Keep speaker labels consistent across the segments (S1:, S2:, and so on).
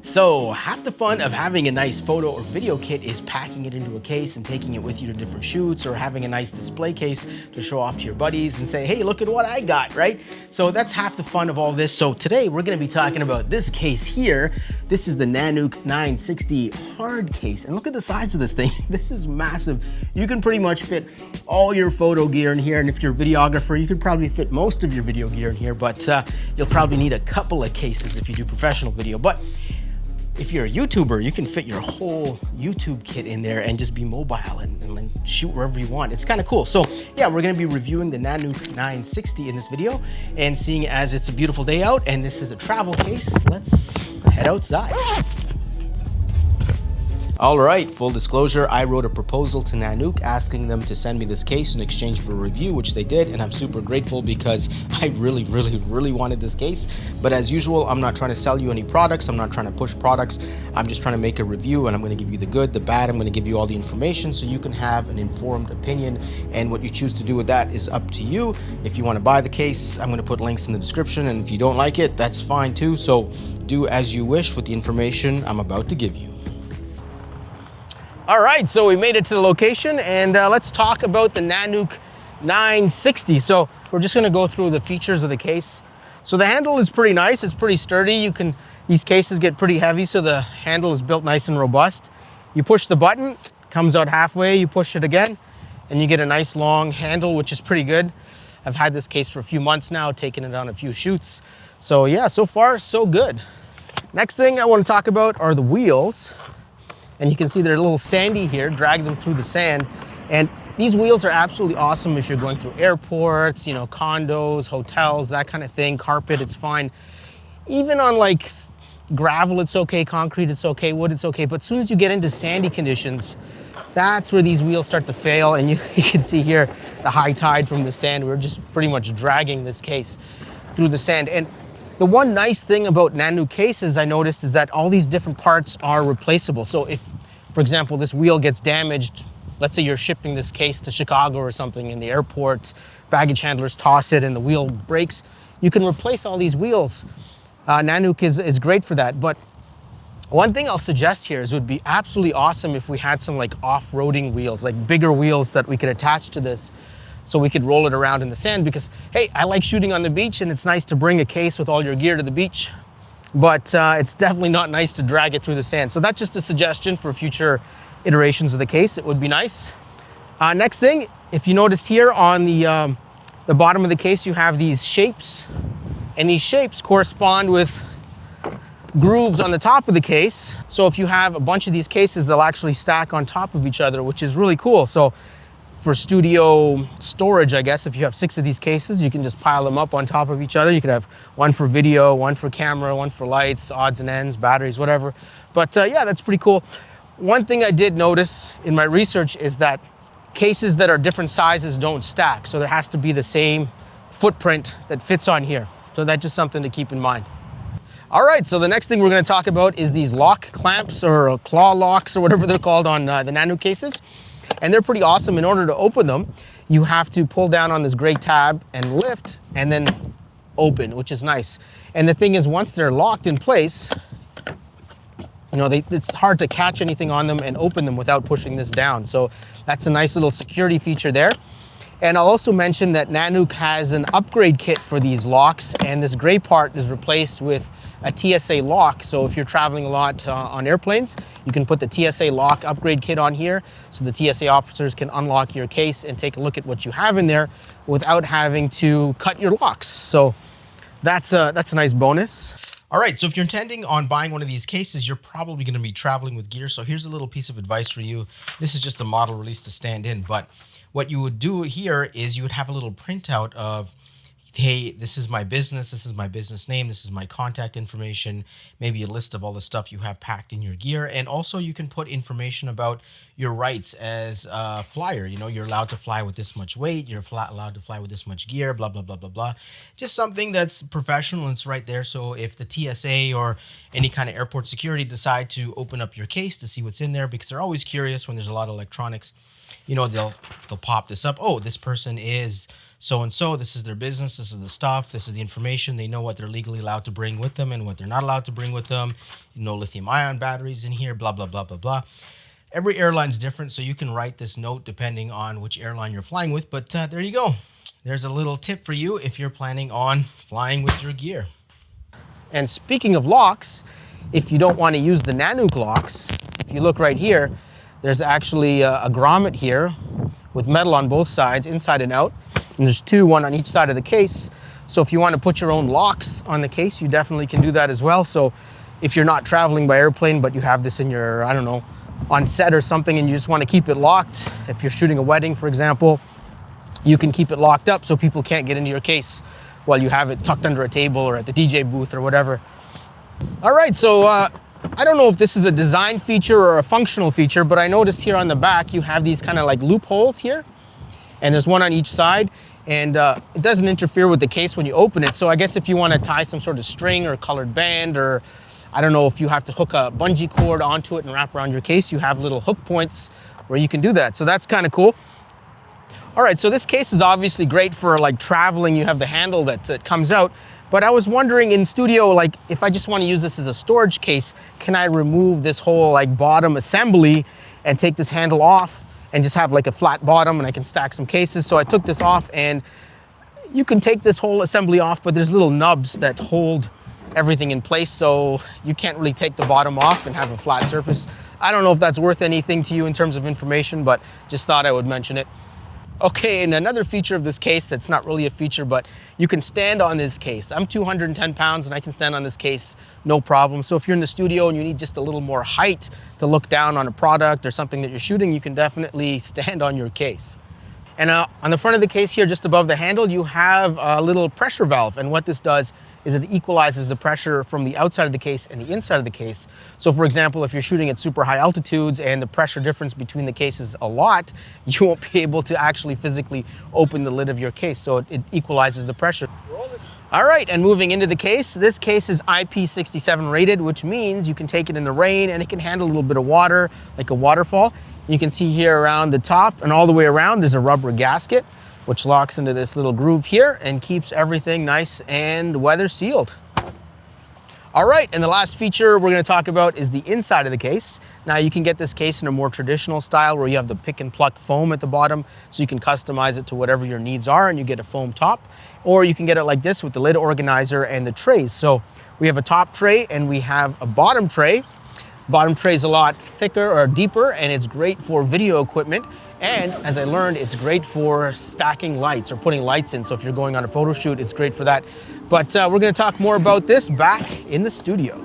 S1: So half the fun of having a nice photo or video kit is packing it into a case and taking it with you to different shoots, or having a nice display case to show off to your buddies and say, hey, look at what I got, right? So that's half the fun of all this. So today we're gonna be talking about this case here. This is the Nanuk 960 hard case. And look at the size of this thing. This is massive. You can pretty much fit all your photo gear in here. And if you're a videographer, you could probably fit most of your video gear in here, but you'll probably need a couple of cases if you do professional video. But if you're a YouTuber, you can fit your whole YouTube kit in there and just be mobile and shoot wherever you want. It's kind of cool. So yeah, we're gonna be reviewing the Nanuk 960 in this video, and seeing as it's a beautiful day out and this is a travel case, let's head outside. All right, full disclosure, I wrote a proposal to Nanuk asking them to send me this case in exchange for a review, which they did, and I'm super grateful because I really wanted this case. But as usual, I'm not trying to sell you any products, I'm not trying to push products, I'm just trying to make a review, and I'm gonna give you the good, the bad, I'm gonna give you all the information so you can have an informed opinion, and what you choose to do with that is up to you. If you wanna buy the case, I'm gonna put links in the description, and if you don't like it, that's fine too, so do as you wish with the information I'm about to give you. All right, so we made it to the location, and let's talk about the Nanuk 960. So we're just gonna go through the features of the case. So the handle is pretty nice, it's pretty sturdy. These cases get pretty heavy, so the handle is built nice and robust. You push the button, comes out halfway, you push it again, and you get a nice long handle, which is pretty good. I've had this case for a few months now, taken it on a few shoots. So yeah, so far, so good. Next thing I wanna talk about are the wheels. And you can see they're a little sandy here, drag them through the sand. And these wheels are absolutely awesome if you're going through airports, condos, hotels, that kind of thing. Carpet, it's fine. Even on like gravel, it's okay. Concrete, it's okay. Wood, it's okay. But as soon as you get into sandy conditions, that's where these wheels start to fail. And you can see here the high tide from the sand. We're just pretty much dragging this case through the sand. And the one nice thing about Nanuk cases I noticed is that all these different parts are replaceable. So if, for example, this wheel gets damaged, let's say you're shipping this case to Chicago or something in the airport, baggage handlers toss it and the wheel breaks, you can replace all these wheels. Nanuk is great for that. But one thing I'll suggest here is it would be absolutely awesome if we had some like off-roading wheels, like bigger wheels that we could attach to this, so we could roll it around in the sand. Because, hey, I like shooting on the beach and it's nice to bring a case with all your gear to the beach, but it's definitely not nice to drag it through the sand. So that's just a suggestion for future iterations of the case. It would be nice. Next thing, if you notice here on the bottom of the case, you have these shapes, and these shapes correspond with grooves on the top of the case. So if you have a bunch of these cases, they'll actually stack on top of each other, which is really cool. So for studio storage, I guess, if you have 6 of these cases, you can just pile them up on top of each other. You could have one for video, one for camera, one for lights, odds and ends, batteries, whatever. But yeah, that's pretty cool. One thing I did notice in my research is that cases that are different sizes don't stack. So there has to be the same footprint that fits on here. So that's just something to keep in mind. All right, so the next thing we're gonna talk about is these lock clamps, or claw locks, or whatever they're called on the Nanuk cases. And they're pretty awesome. In order to open them, you have to pull down on this gray tab and lift and then open, which is nice. And the thing is, once they're locked in place, it's hard to catch anything on them and open them without pushing this down. So that's a nice little security feature there. And I'll also mention that Nanuk has an upgrade kit for these locks, and this gray part is replaced with a TSA lock. So if you're traveling a lot on airplanes, you can put the TSA lock upgrade kit on here, so the TSA officers can unlock your case and take a look at what you have in there without having to cut your locks. So that's a nice bonus. All right, so if you're intending on buying one of these cases, you're probably gonna be traveling with gear. So here's a little piece of advice for you. This is just a model release to stand in, but what you would do here is you would have a little printout of, hey, this is my business name, this is my contact information, maybe a list of all the stuff you have packed in your gear. And also you can put information about your rights as a flyer. You're allowed to fly with this much weight, you're allowed to fly with this much gear, blah, blah, blah, blah, blah. Just something that's professional and it's right there. So if the TSA or any kind of airport security decide to open up your case to see what's in there, because they're always curious when there's a lot of electronics, you know, they'll pop this up. Oh, this person is so-and-so. This is their business. This is the stuff. This is the information. They know what they're legally allowed to bring with them and what they're not allowed to bring with them. No lithium-ion batteries in here, blah, blah, blah, blah, blah. Every airline's different, so you can write this note depending on which airline you're flying with. But there you go. There's a little tip for you if you're planning on flying with your gear. And speaking of locks, if you don't want to use the Nanuk locks, if you look right here, there's actually a grommet here with metal on both sides, inside and out. And there's two, one on each side of the case. So if you want to put your own locks on the case, you definitely can do that as well. So if you're not traveling by airplane, but you have this in your, I don't know, on set or something, and you just want to keep it locked, if you're shooting a wedding, for example, you can keep it locked up so people can't get into your case while you have it tucked under a table or at the DJ booth or whatever. All right, so I don't know if this is a design feature or a functional feature, but I noticed here on the back you have these kind of like loopholes here, and there's one on each side, and it doesn't interfere with the case when you open it. So I guess if you want to tie some sort of string or colored band, or I don't know if you have to hook a bungee cord onto it and wrap around your case, you have little hook points where you can do that. So that's kind of cool. All right, so this case is obviously great for like traveling. You have the handle that comes out, but I was wondering in studio, like if I just want to use this as a storage case, can I remove this whole like bottom assembly and take this handle off and just have like a flat bottom and I can stack some cases? So I took this off, and you can take this whole assembly off, but there's little nubs that hold everything in place, so you can't really take the bottom off and have a flat surface. I don't know if that's worth anything to you in terms of information, but just thought I would mention it. Okay, and another feature of this case that's not really a feature, but you can stand on this case. I'm 210 pounds and I can stand on this case no problem. So if you're in the studio and you need just a little more height to look down on a product or something that you're shooting, you can definitely stand on your case. And on the front of the case here, just above the handle, you have a little pressure valve. And what this does is it equalizes the pressure from the outside of the case and the inside of the case. So for example, if you're shooting at super high altitudes and the pressure difference between the cases a lot, you won't be able to actually physically open the lid of your case. So it equalizes the pressure. All right, and moving into the case, this case is IP67 rated, which means you can take it in the rain and it can handle a little bit of water, like a waterfall. You can see here around the top and all the way around, there's a rubber gasket, which locks into this little groove here and keeps everything nice and weather sealed. All right, and the last feature we're gonna talk about is the inside of the case. Now you can get this case in a more traditional style where you have the pick and pluck foam at the bottom, so you can customize it to whatever your needs are and you get a foam top. Or you can get it like this with the lid organizer and the trays. So we have a top tray and we have a bottom tray. Bottom tray is a lot thicker or deeper, and it's great for video equipment. And as I learned, it's great for stacking lights or putting lights in. So if you're going on a photo shoot, it's great for that. But we're gonna talk more about this back in the studio.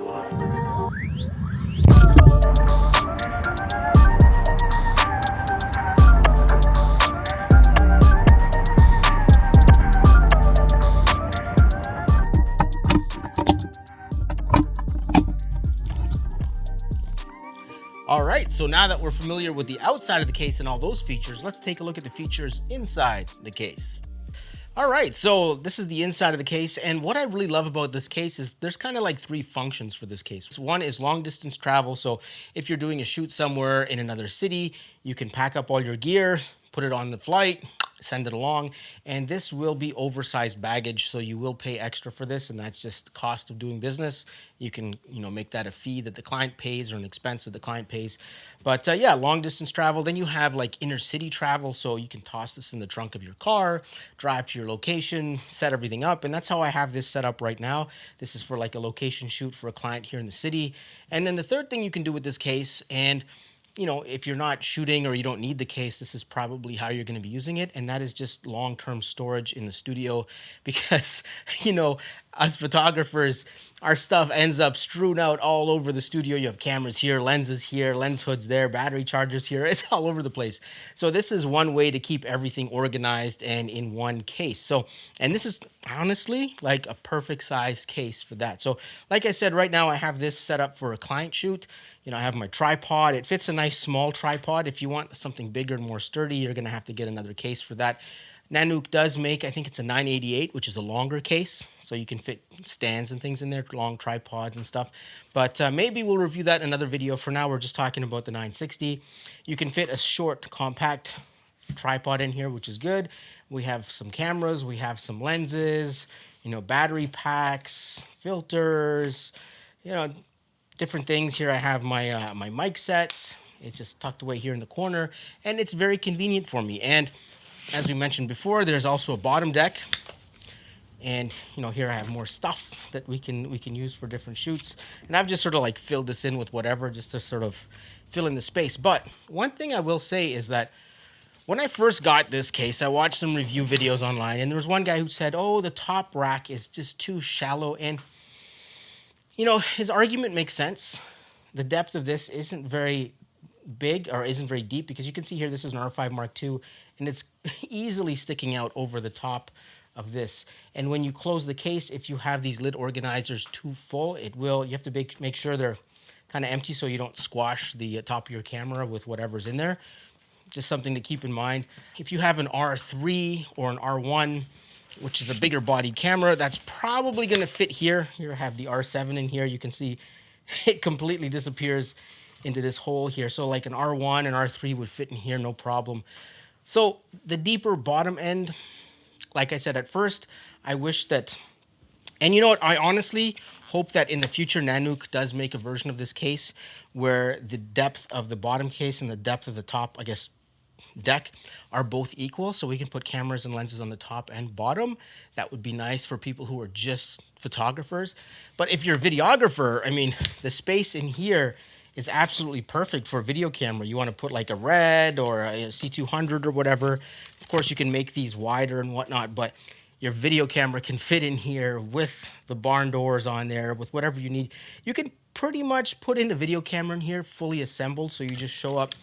S1: All right, so now that we're familiar with the outside of the case and all those features, let's take a look at the features inside the case. All right, so this is the inside of the case, and what I really love about this case is there's kind of like three functions for this case. One is long distance travel, so if you're doing a shoot somewhere in another city, you can pack up all your gear, put it on the flight, send it along, and this will be oversized baggage, so you will pay extra for this, and that's just the cost of doing business. You can, make that a fee that the client pays or an expense that the client pays. But yeah, long distance travel. Then you have like inner city travel, so you can toss this in the trunk of your car, drive to your location, set everything up, and that's how I have this set up right now. This is for like a location shoot for a client here in the city. And then the third thing you can do with this case, and if you're not shooting or you don't need the case, this is probably how you're going to be using it. And that is just long-term storage in the studio because, us photographers, our stuff ends up strewn out all over the studio. You have cameras here, lenses here, lens hoods there, battery chargers here. It's all over the place. So this is one way to keep everything organized and in one case. So, and this is honestly like a perfect size case for that. So like I said, right now I have this set up for a client shoot. I have my tripod. It fits a nice small tripod. If you want something bigger and more sturdy, you're going to have to get another case for that. Nanuk does make, I think it's a 988, which is a longer case. So you can fit stands and things in there, long tripods and stuff. But maybe we'll review that in another video. For now, we're just talking about the 960. You can fit a short, compact tripod in here, which is good. We have some cameras, we have some lenses, you know, battery packs, filters, you know, different things. Here I have my my mic set. It's just tucked away here in the corner, and it's very convenient for me. And as we mentioned before, there's also a bottom deck. And you know, here I have more stuff that we can use for different shoots. And I've just sort of like filled this in with whatever, just to sort of fill in the space. But one thing I will say is that when I first got this case, I watched some review videos online, and there was one guy who said, "Oh, the top rack is just too shallow." And you know, his argument makes sense. The depth of this isn't very big or isn't very deep, because you can see here this is an R5 Mark II, and it's easily sticking out over the top of this. And when you close the case, if you have these lid organizers too full, you have to make sure they're kind of empty so you don't squash the top of your camera with whatever's in there. Just something to keep in mind. If you have an R3 or an R1, which is a bigger bodied camera, that's probably going to fit here. Here I have the R7 in here. You can see it completely disappears into this hole here. So like an R1 and R3 would fit in here, no problem. So the deeper bottom end, like I said at first, I wish that, and you know what, I honestly hope that in the future Nanuk does make a version of this case where the depth of the bottom case and the depth of the top, I guess, deck are both equal, so we can put cameras and lenses on the top and bottom. That would be nice for people who are just photographers. But if you're a videographer, I mean, the space in here is absolutely perfect for a video camera. You want to put like a Red or a C200 or whatever. Of course, you can make these wider and whatnot, but your video camera can fit in here with the barn doors on there, with whatever you need. You can pretty much put in the video camera in here fully assembled, so you just show up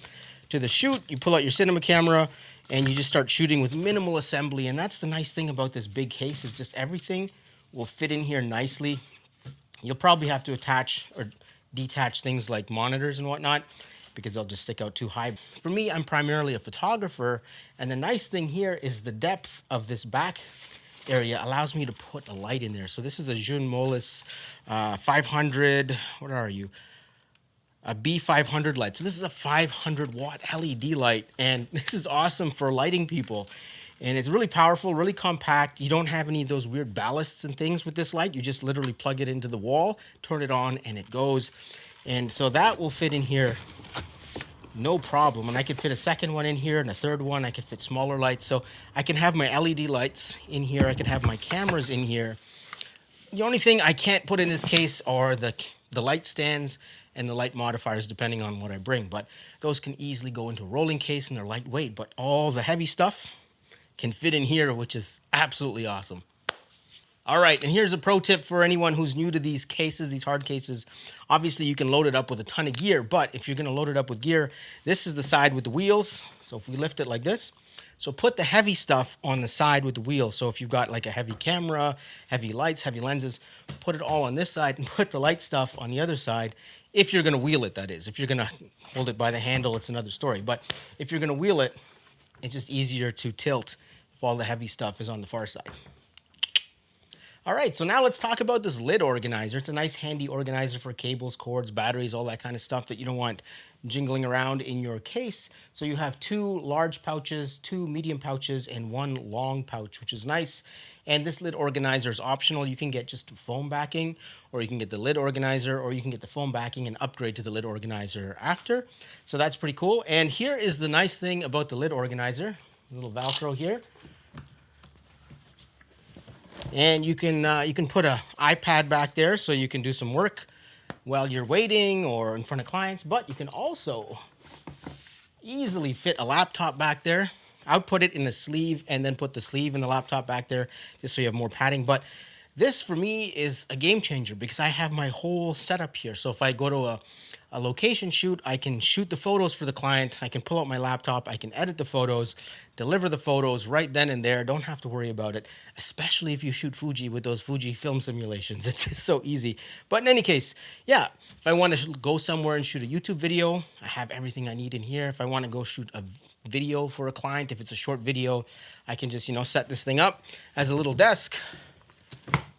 S1: to the shoot, you pull out your cinema camera, and you just start shooting with minimal assembly. And that's the nice thing about this big case, is just everything will fit in here nicely. You'll probably have to attach or detach things like monitors and whatnot, because they'll just stick out too high. For me, I'm primarily a photographer, and the nice thing here is the depth of this back area allows me to put a light in there. So this is a June Molis 500, what are you? A B500 light. So this is a 500 watt LED light, and this is awesome for lighting people. And it's really powerful, really compact. You don't have any of those weird ballasts and things with this light. You just literally plug it into the wall, turn it on, and it goes. And so that will fit in here no problem. And I could fit a second one in here and a third one. I could fit smaller lights. So I can have my LED lights in here. I could have my cameras in here. The only thing I can't put in this case are the light stands and the light modifiers, depending on what I bring. But those can easily go into a rolling case, and they're lightweight. But all the heavy stuff can fit in here, which is absolutely awesome. All right, and here's a pro tip for anyone who's new to these cases, these hard cases. Obviously, you can load it up with a ton of gear, but if you're gonna load it up with gear, this is the side with the wheels. So if we lift it like this, so put the heavy stuff on the side with the wheels. So if you've got like a heavy camera, heavy lights, heavy lenses, put it all on this side and put the light stuff on the other side. If you're gonna wheel it, that is. If you're gonna hold it by the handle, it's another story. But if you're gonna wheel it, it's just easier to tilt if all the heavy stuff is on the far side. All right, so now let's talk about this lid organizer. It's a nice handy organizer for cables, cords, batteries, all that kind of stuff that you don't want jingling around in your case. So you have 2 large pouches, 2 medium pouches, and 1 long pouch, which is nice. And this lid organizer is optional. You can get just foam backing, or you can get the lid organizer, or you can get the foam backing and upgrade to the lid organizer after. So that's pretty cool. And here is the nice thing about the lid organizer. A little Velcro here. And you can put an iPad back there so you can do some work while you're waiting or in front of clients, but you can also easily fit a laptop back there. I would put it in a sleeve and then put the sleeve in the laptop back there just so you have more padding. But this for me is a game changer because I have my whole setup here. So if I go to a location shoot, I can shoot the photos for the client. I can pull out my laptop. I can edit the photos, deliver the photos right then and there. Don't have to worry about it, especially if you shoot Fuji with those Fuji film simulations. It's just so easy. But in any case, yeah, if I want to go somewhere and shoot a YouTube video, I have everything I need in here. If I want to go shoot a video for a client, if it's a short video, I can just, set this thing up as a little desk.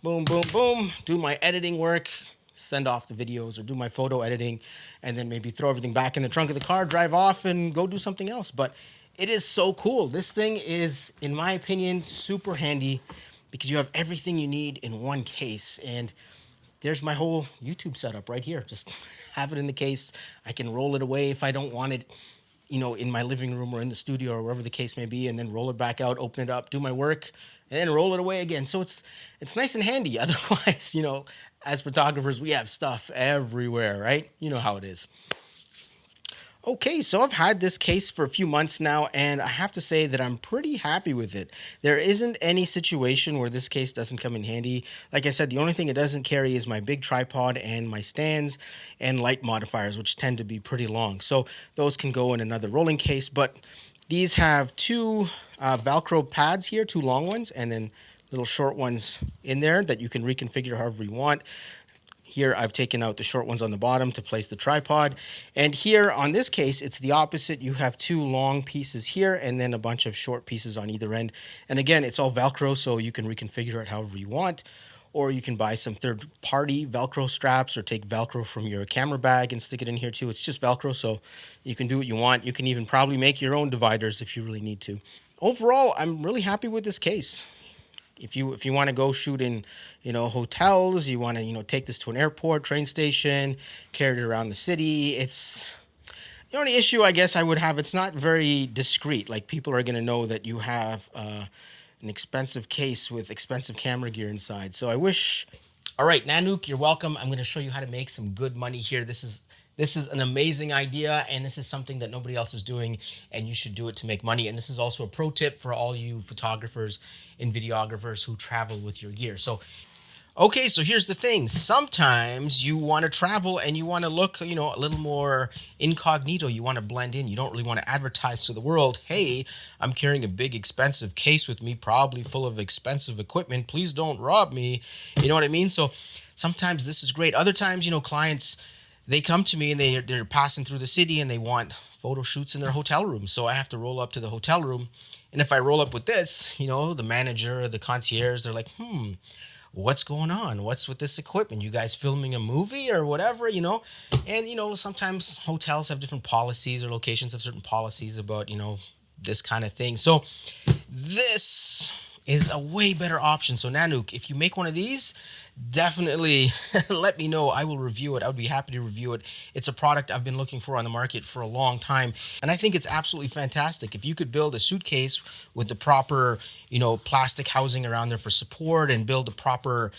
S1: Boom, boom, boom. Do my editing work. Send off the videos or do my photo editing, and then maybe throw everything back in the trunk of the car, drive off, and go do something else. But It is so cool. This thing is, in my opinion, super handy because you have everything you need in one case. And there's my whole YouTube setup right here. Just have it in the case. I can roll it away if I don't want it, in my living room or in the studio or wherever the case may be, and then roll it back out, open it up, do my work, and then roll it away again. So it's nice and handy. Otherwise, as photographers, we have stuff everywhere, right? You know how it is. Okay, so I've had this case for a few months now, and I have to say that I'm pretty happy with it. There isn't any situation where this case doesn't come in handy. Like I said, the only thing it doesn't carry is my big tripod and my stands and light modifiers, which tend to be pretty long. So those can go in another rolling case, but these have two Velcro pads here, two long ones, and then little short ones in there that you can reconfigure however you want. Here I've taken out the short ones on the bottom to place the tripod. And here on this case, it's the opposite. You have two long pieces here and then a bunch of short pieces on either end. And again, it's all Velcro, so you can reconfigure it however you want. Or you can buy some third-party Velcro straps or take Velcro from your camera bag and stick it in here too. It's just Velcro, so you can do what you want. You can even probably make your own dividers if you really need to. Overall, I'm really happy with this case. If you want to go shoot in, hotels, you want to, take this to an airport, train station, carry it around the city. It's the only issue I guess I would have. It's not very discreet. Like people are going to know that you have an expensive case with expensive camera gear inside. So I wish. All right, Nanuk, you're welcome. I'm going to show you how to make some good money here. This is an amazing idea, and this is something that nobody else is doing, and you should do it to make money. And this is also a pro tip for all you photographers and videographers who travel with your gear. So here's the thing. Sometimes you want to travel and you want to look, a little more incognito. You want to blend in. You don't really want to advertise to the world, hey, I'm carrying a big expensive case with me, probably full of expensive equipment. Please don't rob me. You know what I mean? So sometimes this is great. Other times, clients, they come to me and they're passing through the city and they want photo shoots in their hotel room. So I have to roll up to the hotel room. And if I roll up with this, the manager or the concierge, they're like, what's going on? What's with this equipment? You guys filming a movie or whatever, And, sometimes hotels have different policies or locations have certain policies about, this kind of thing. So this is a way better option. So Nanuk, if you make one of these, definitely let me know. I will review it. I would be happy to review it. It's a product I've been looking for on the market for a long time. And I think it's absolutely fantastic. If you could build a suitcase with the proper, plastic housing around there for support and build the proper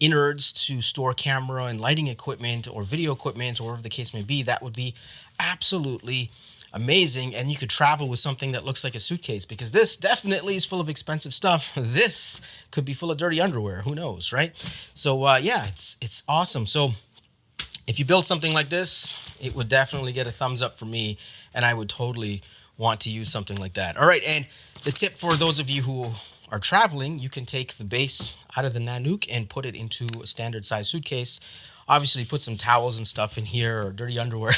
S1: innards to store camera and lighting equipment or video equipment or whatever the case may be, that would be absolutely amazing. And you could travel with something that looks like a suitcase, because this definitely is full of expensive stuff. This could be full of dirty underwear. Who knows, right? So yeah, it's awesome. So if you build something like this, it would definitely get a thumbs up from me, and I would totally want to use something like that. All right, and the tip for those of you who are traveling, you can take the base out of the Nanuk and put it into a standard size suitcase. Obviously, put some towels and stuff in here, or dirty underwear,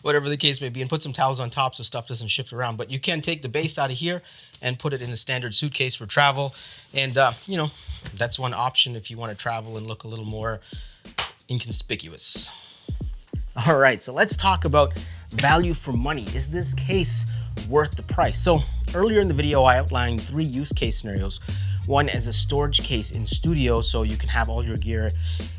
S1: whatever the case may be, and put some towels on top so stuff doesn't shift around. But you can take the base out of here and put it in a standard suitcase for travel. And, that's one option if you want to travel and look a little more inconspicuous. All right, so let's talk about value for money. Is this case worth the price? So earlier in the video, I outlined 3 use case scenarios. One as a storage case in studio, so you can have all your gear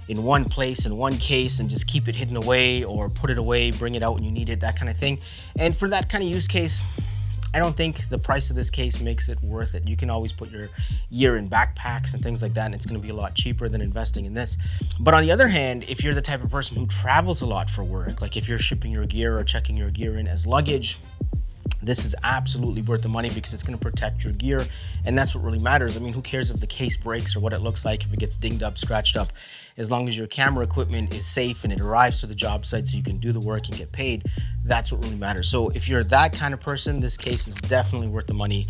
S1: in one place, in one case, and just keep it hidden away or put it away, bring it out when you need it, that kind of thing. And for that kind of use case, I don't think the price of this case makes it worth it. You can always put your gear in backpacks and things like that, and it's going to be a lot cheaper than investing in this. But on the other hand, if you're the type of person who travels a lot for work, like if you're shipping your gear or checking your gear in as luggage, this is absolutely worth the money because it's going to protect your gear, and that's what really matters. I mean, who cares if the case breaks or what it looks like, if it gets dinged up, scratched up? As long as your camera equipment is safe and it arrives to the job site so you can do the work and get paid, that's what really matters. So if you're that kind of person, this case is definitely worth the money.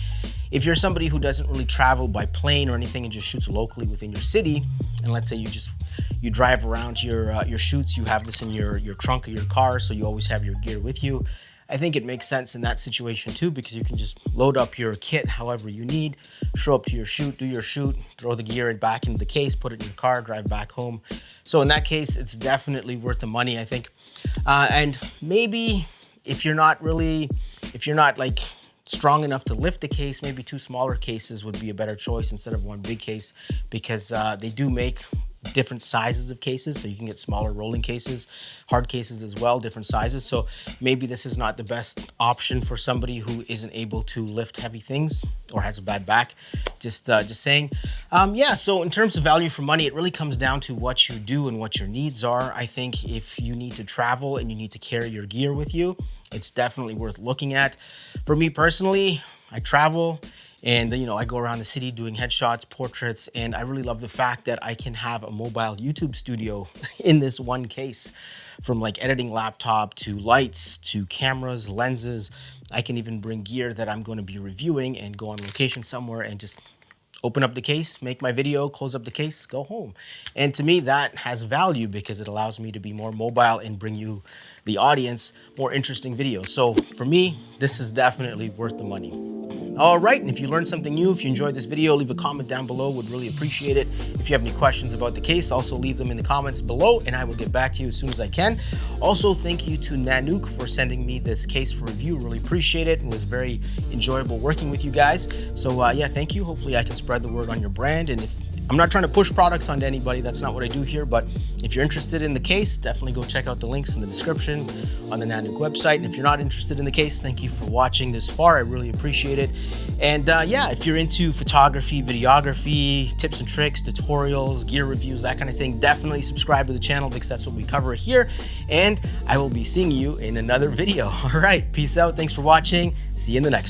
S1: If you're somebody who doesn't really travel by plane or anything and just shoots locally within your city, and let's say you drive around to your shoots, you have this in your trunk of your car, so you always have your gear with you, I think it makes sense in that situation too, because you can just load up your kit however you need, show up to your shoot, do your shoot, throw the gear back into the case, put it in your car, drive back home. So in that case, it's definitely worth the money, I think. And maybe if you're not like strong enough to lift the case, maybe 2 smaller cases would be a better choice instead of 1 big case, because they do make different sizes of cases, so you can get smaller rolling cases, hard cases as well, different sizes. So maybe this is not the best option for somebody who isn't able to lift heavy things or has a bad back. Just saying. Yeah, so in terms of value for money, it really comes down to what you do and what your needs are. I think if you need to travel and you need to carry your gear with you, it's definitely worth looking at. For me personally, I travel, and I go around the city doing headshots, portraits, and I really love the fact that I can have a mobile YouTube studio in this one case. From like editing laptop to lights to cameras, lenses. I can even bring gear that I'm going to be reviewing and go on location somewhere and just open up the case, make my video, close up the case, go home. And to me, that has value because it allows me to be more mobile and bring you, the audience, more interesting videos. So for me, this is definitely worth the money. All right, and if you learned something new, if you enjoyed this video, leave a comment down below, would really appreciate it. If you have any questions about the case, also leave them in the comments below and I will get back to you as soon as I can. Also, thank you to Nanuk for sending me this case for review, really appreciate it. It was very enjoyable working with you guys. So yeah, thank you. Hopefully I can spread the word on your brand, and if I'm not trying to push products onto anybody, that's not what I do here, but if you're interested in the case, definitely go check out the links in the description on the Nanuk website. And if you're not interested in the case, thank you for watching this far. I really appreciate it. And yeah, if you're into photography, videography, tips and tricks, tutorials, gear reviews, that kind of thing, definitely subscribe to the channel because that's what we cover here. And I will be seeing you in another video. All right, peace out. Thanks for watching. See you in the next one.